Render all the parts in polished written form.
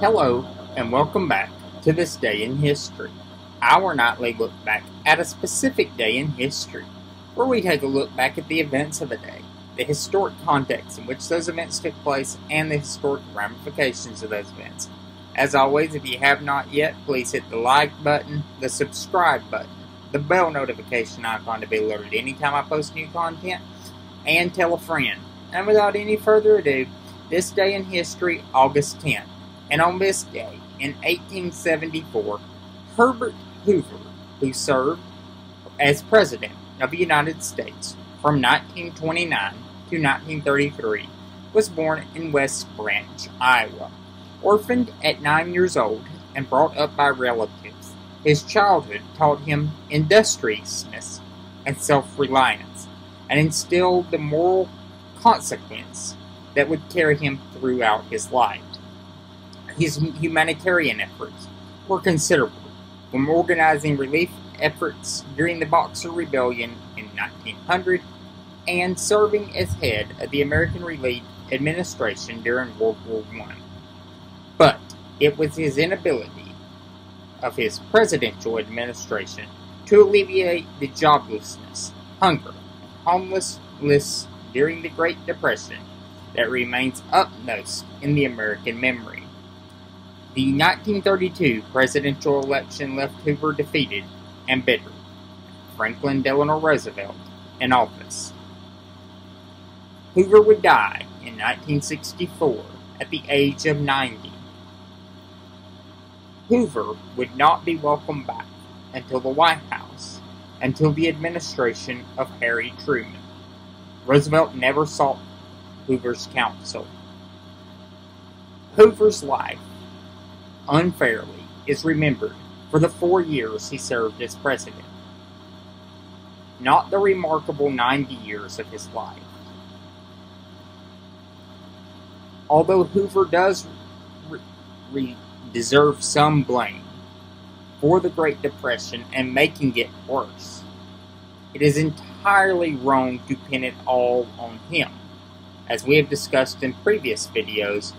Hello, and welcome back to This Day in History, our nightly look back at a specific day in history, where we take a look back at the events of a day, the historic context in which those events took place, and the historic ramifications of those events. As always, if you have not yet, please hit the like button, the subscribe button, the bell notification icon to be alerted anytime I post new content, and tell a friend. And without any further ado, this day in history, August 10th. And on this day, in 1874, Herbert Hoover, who served as President of the United States from 1929 to 1933, was born in West Branch, Iowa. Orphaned at 9 years old and brought up by relatives, his childhood taught him industriousness and self-reliance, and instilled the moral consequence that would carry him throughout his life. His humanitarian efforts were considerable, from organizing relief efforts during the Boxer Rebellion in 1900 and serving as head of the American Relief Administration during World War I. But it was his inability of his presidential administration to alleviate the joblessness, hunger, and homelessness during the Great Depression that remains upmost in the American memory. The 1932 presidential election left Hoover defeated and bitter, Franklin Delano Roosevelt in office. Hoover would die in 1964 at the age of 90. Hoover would not be welcomed back until the White House, until the administration of Harry Truman. Roosevelt never sought Hoover's counsel. Hoover's life, unfairly, is remembered for the 4 years he served as president, not the remarkable 90 years of his life. Although Hoover does deserve some blame for the Great Depression and making it worse, it is entirely wrong to pin it all on him. As we have discussed in previous videos,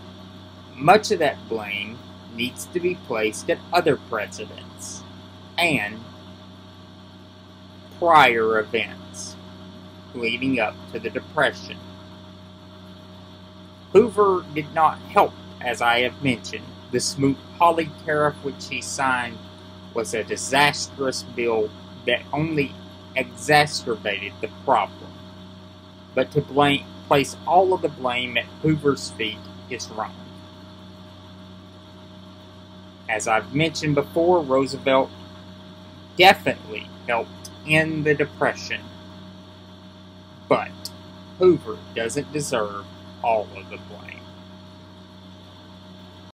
much of that blame needs to be placed at other presidents and prior events leading up to the Depression. Hoover did not help, as I have mentioned. The Smoot-Hawley tariff which he signed was a disastrous bill that only exacerbated the problem. But to place all of the blame at Hoover's feet is wrong. As I've mentioned before, Roosevelt definitely helped end the Depression, but Hoover doesn't deserve all of the blame.